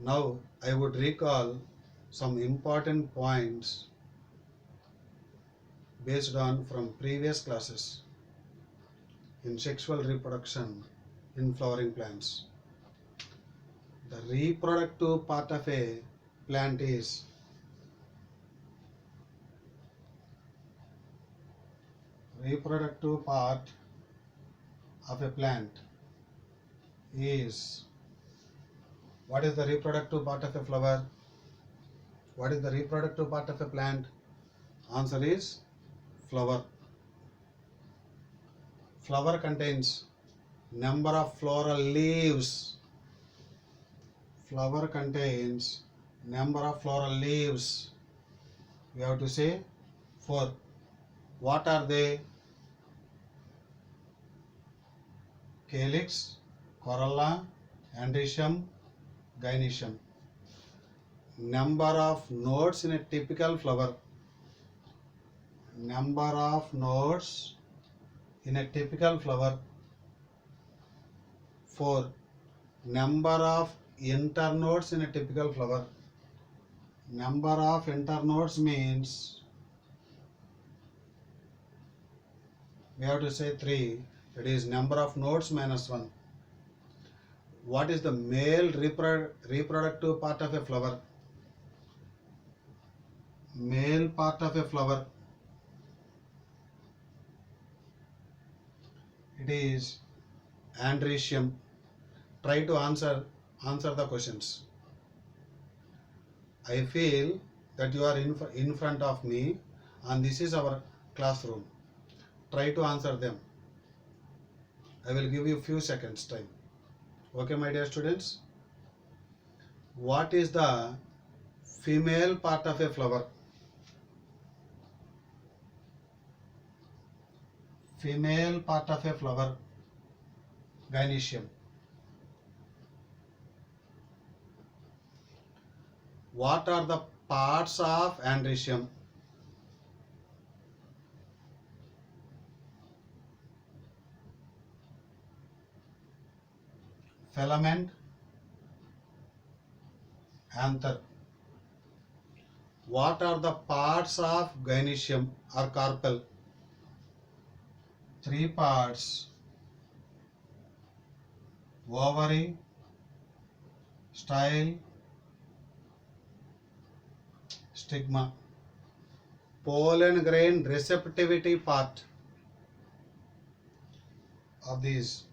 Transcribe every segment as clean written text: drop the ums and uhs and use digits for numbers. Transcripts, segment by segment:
Now I would recall some important points based on from previous classes in sexual reproduction in flowering plants. The reproductive part of a plant is reproductive part of a plant is what is the reproductive part of a flower? What is the reproductive part of a plant? Answer is flower. Flower contains number of floral leaves. Flower contains number of floral leaves. We have to say 4. What are they? Calyx, corolla, androecium, gynoecium. Number of nodes in a typical flower. Number of nodes in a typical flower 4. Number of internodes in a typical flower. Number of internodes means we have to say 3. That is number of nodes minus 1. What is the male reproductive part of a flower? Male part of a flower. It is androecium. Try to answer the questions. I feel that you are in front of me and this is our classroom. Try to answer them. I will give you few seconds time. Okay, my dear students. What is the female part of a flower? Female part of a flower, gynoecium. What are the parts of androecium? Filament, anther. What are the parts of gynoecium or carpel? 3 parts: ovary, style, stigma. Pollen grain receptivity part of these.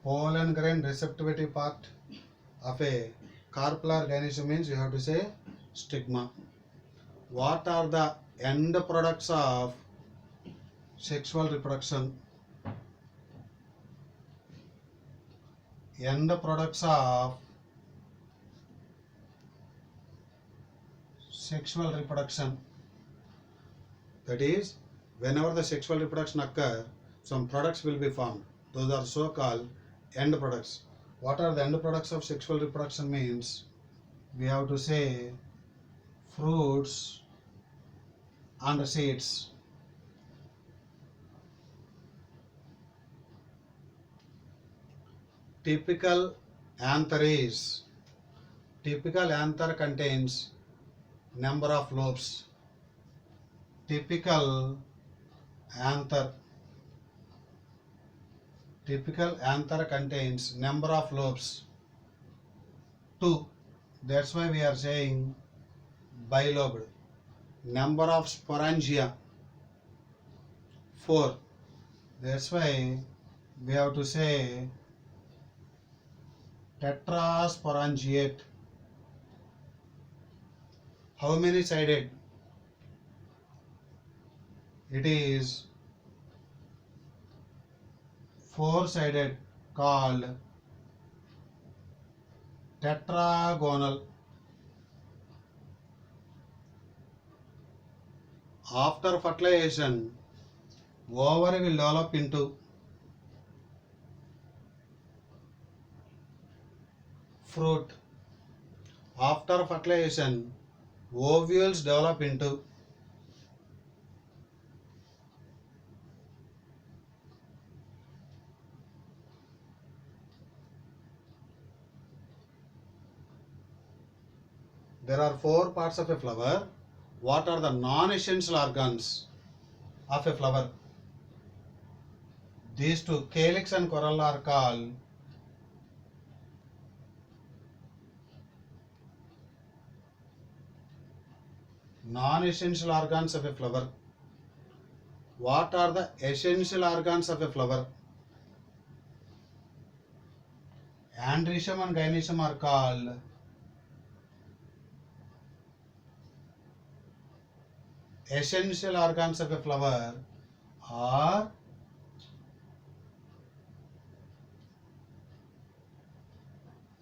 Pollen grain receptivity part of a carpelar gynoecium means you have to say stigma. What are the end products of sexual reproduction? End products of sexual reproduction. That is, whenever the sexual reproduction occurs, some products will be formed. Those are so called end products. What are the end products of sexual reproduction means? We have to say fruits and seeds. Typical anther is, typical anther contains number of lobes. Typical anther contains number of lobes 2. That's why we are saying bilobed. Number of sporangia 4. That's why we have to say tetrasporangiate. How many sided? It is 4-sided, called tetragonal. After fertilization, ovary will develop into fruit. After fertilization, Ovules develop into there are four parts of a flower. What are the non-essential organs of a flower? These two, calyx and corolla, are called non-essential organs of a flower. What are the essential organs of a flower? Andrecium and gynoecium are called essential organs of a flower, or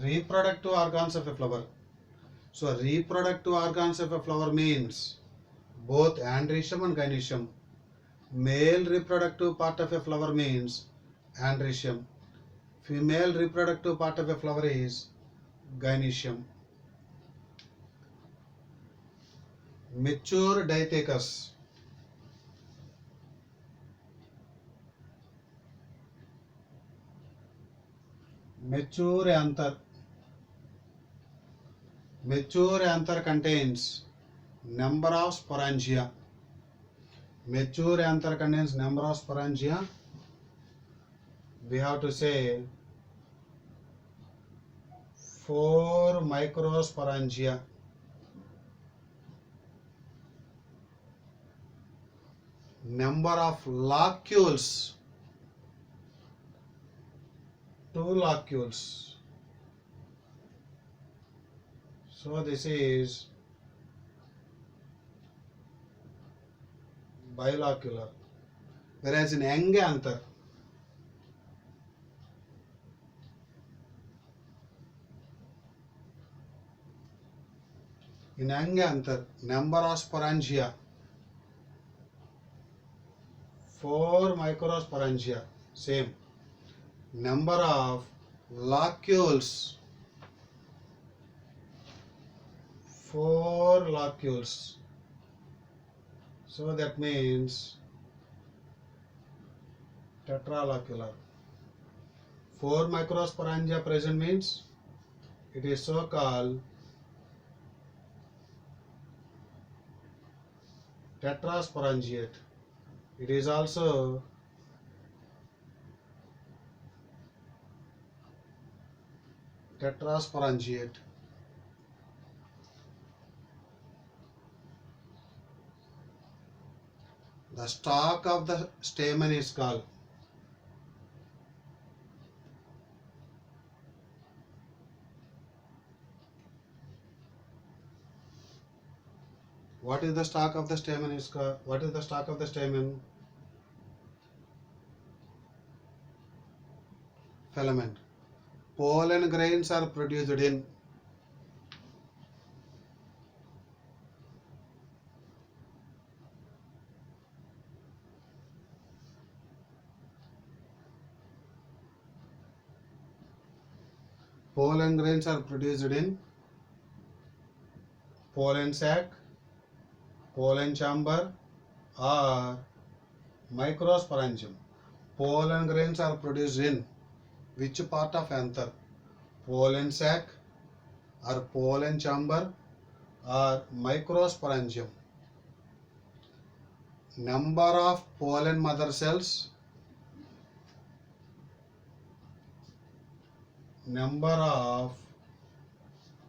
reproductive organs of a flower. So reproductive organs of a flower means both andrecium and gynoecium. Male reproductive part of a flower means andrecium. Female reproductive part of a flower is gynoecium. Mature diathecus. Mature anther. Mature anther contains number of sporangia. Mature anther contains number of sporangia. We have to say 4 microsporangia. Number of locules, 2 locules. So this is bilocular. Whereas in young anther, number of sporangia 4 microsporangia. Same. Number of locules 4 locules. So that means tetralocular. 4 microsporangia present means it is so called tetrasporangiate. It is also tetrasporangiate. The stalk of the stamen is called what is the stalk of the stamen is called? What is the stalk of the stamen? Filament. Pollen grains are produced in pollen sac, pollen chamber, or microsporangium. Pollen grains are produced in which part of anther? Pollen sac or pollen chamber or microsporangium. Number of pollen mother cells, number of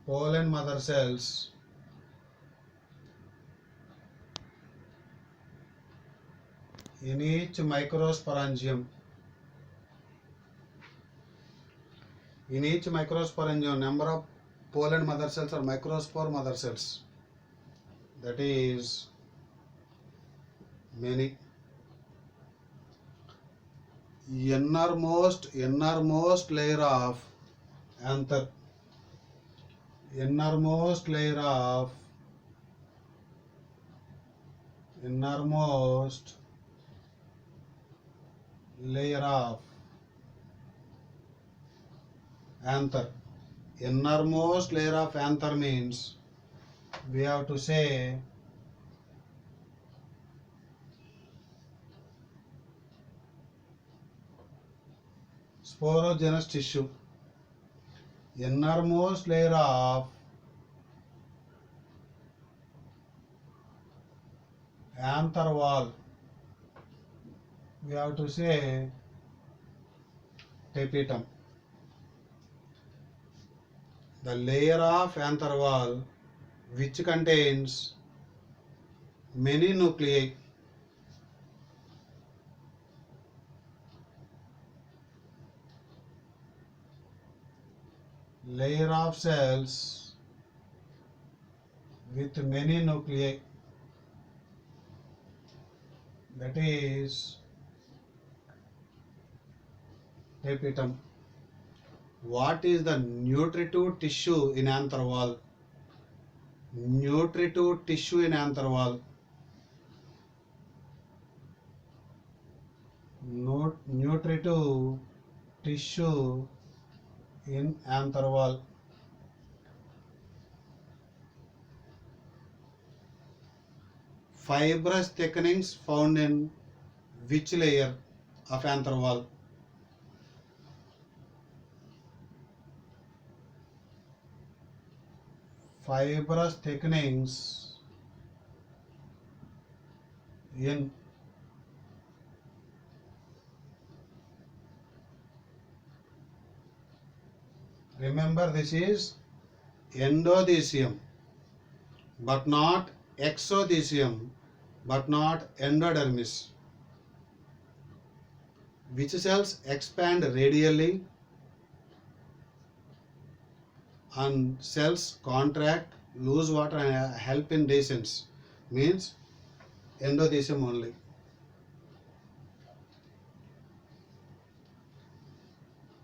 pollen mother cells in each microsporangium. In each microsporangium, number of pollen mother cells or microspore mother cells, that is many. Innermost layer of anther, innermost layer of anther. Innermost layer of anther means we have to say sporogenous tissue, innermost layer of anther wall, we have to say tapetum. The layer of anther wall which contains many nuclei. Layer of cells with many nuclei, that is tapetum. What is the nutritive tissue in anther wall? Nutritive tissue in anther wall. Nutritive tissue in anther wall. Fibrous thickenings found in which layer of anther wall? Fibrous thickenings in remember this is endothecium but not exothecium but not endodermis. Which cells expand radially and cells contract, lose water and help in descent? Means endothecium only.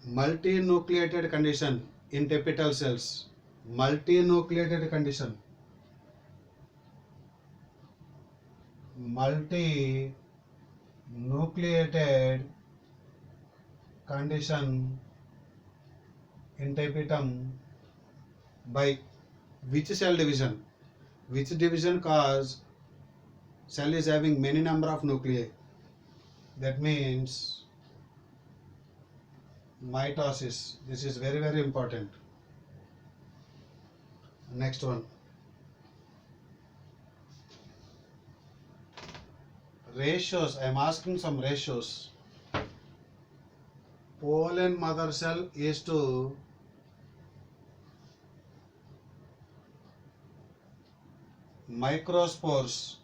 Multinucleated condition in tapetal cells. Multinucleated condition. Multinucleated condition in tapetum by which cell division? Which division cause cell is having many number of nuclei? That means mitosis. This is very, very important. Next one. Ratios. I am asking some ratios. Pollen mother cell is to microspores.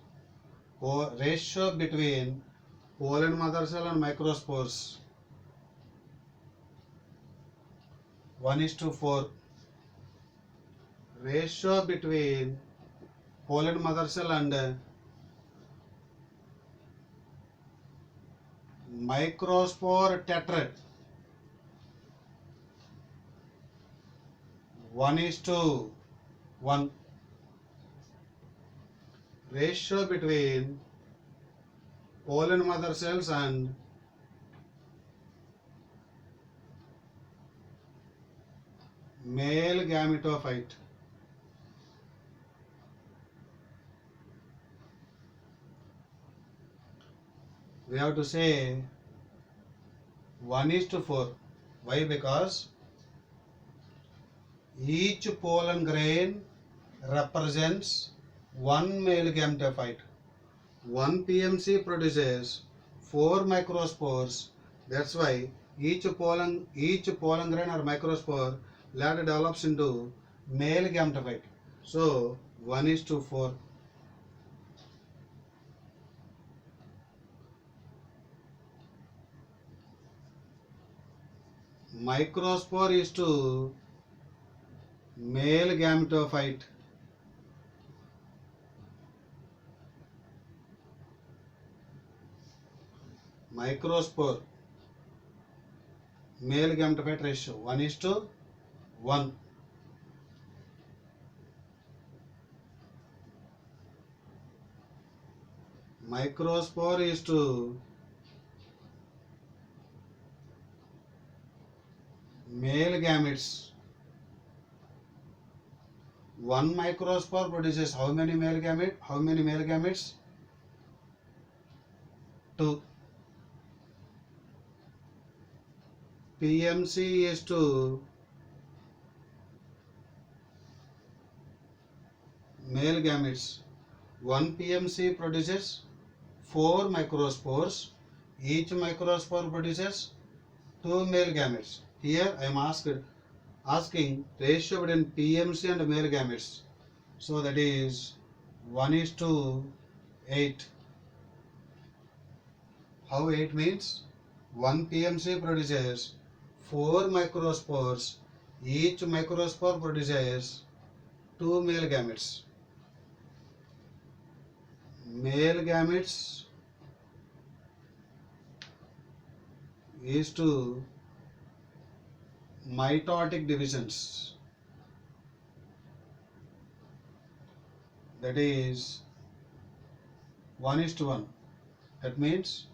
Ratio between pollen mother cell and microspores 1:4. Ratio between pollen mother cell and microspore tetrad 1:1. Ratio between pollen mother cells and male gametophyte. We have to say 1:4. Why? Because each pollen grain represents one male gametophyte. One PMC produces 4 microspores. That's why each pollen grain or microspore later develops into male gametophyte. So 1:4. Microspore is to male gametophyte. Microspore male gametophyte ratio 1:1. Microspore is to male gametes One microspore produces how many male gametes? How many male gametes? 2. PMC is to male gametes. One PMC produces 4 microspores. Each microspore produces 2 male gametes. Here I am asking ratio between PMC and male gametes. So that is 1:8. How 8 means? One PMC produces 4 microspores. Each microspore produces 2 male gametes. Male gametes is to mitotic divisions. That is 1:1. That means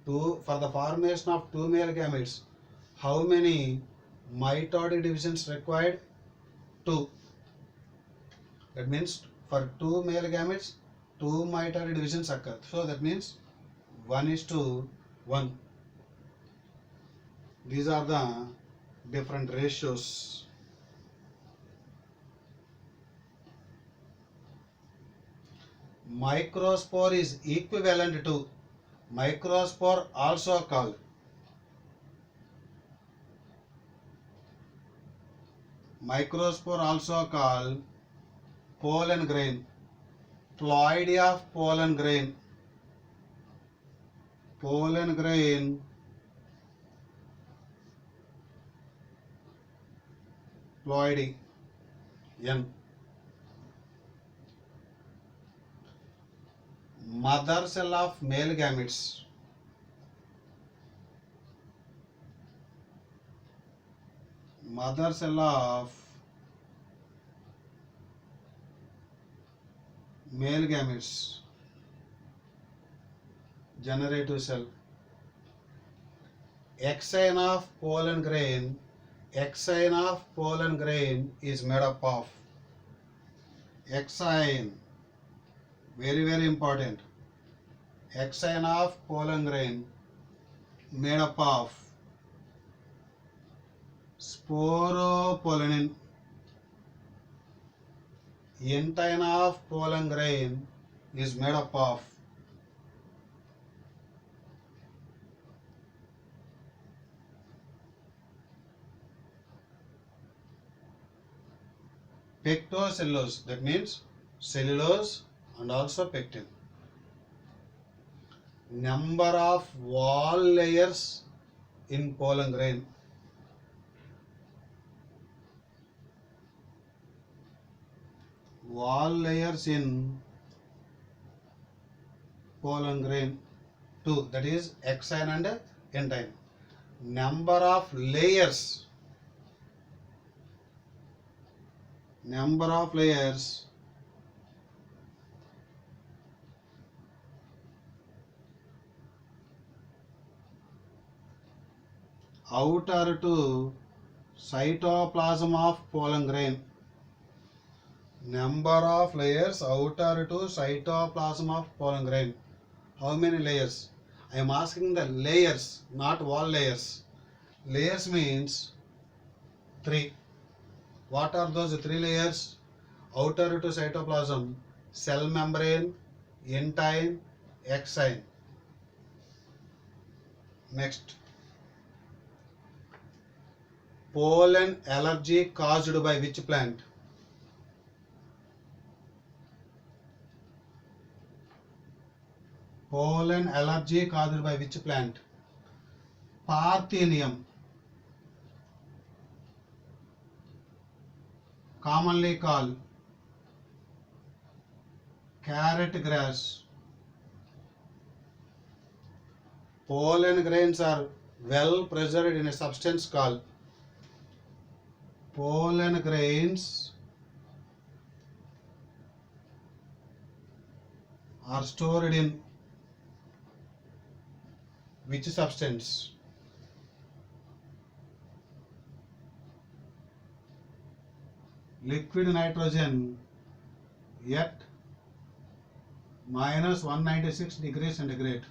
for the formation of 2 male gametes, how many mitotic divisions required? 2. That means for 2 male gametes, 2 mitotic divisions occur. So that means 1:1. These are the different ratios. Microspore is equivalent to microspore, also called pollen grain, ploidy of pollen grain, ploidy, N. Mother cell of male gametes. Mother cell of male gametes. Generative cell. Exine of pollen grain. Exine of pollen grain is made up of exine. Very, very important. Exine of pollen grain made up of sporopollenin. Intine of pollen grain is made up of pectocellulose. That means cellulose and also pectin. Number of wall layers in pollen grain. Wall layers in pollen grain 2, that is exine and intine. Number of layers. Outer to cytoplasm of pollen grain. Number of layers outer to cytoplasm of pollen grain. How many layers? I am asking the layers, not wall layers. Layers means 3. What are those 3 layers? Outer to cytoplasm, cell membrane, intine, exine. Next. Pollen allergy caused by which plant? Pollen allergy caused by which plant? Parthenium. Commonly called carrot grass. Pollen grains are well preserved in a substance called pollen grains are stored in which substance? liquid nitrogen at minus 196 degrees centigrade.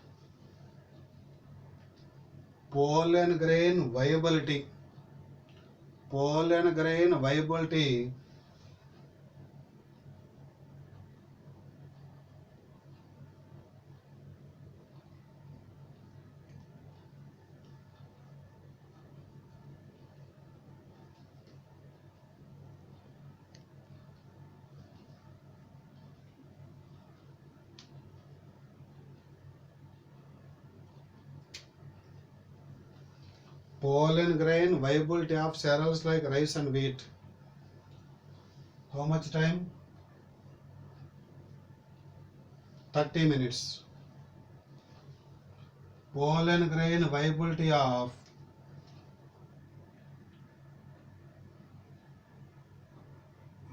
Pollen grain viability. Pollen grain viability pollen grain viability of cereals like rice and wheat. How much time? 30 minutes. Pollen grain viability of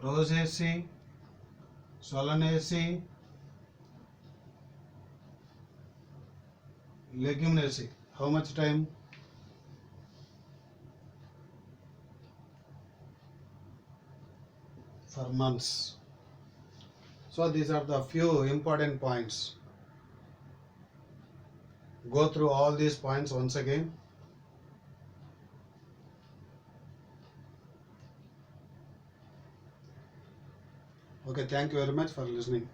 Rosaceae, Solanaceae, Leguminaceae. How much time? For months. So these are the few important points. Go through all these points once again. Okay, thank you very much for listening.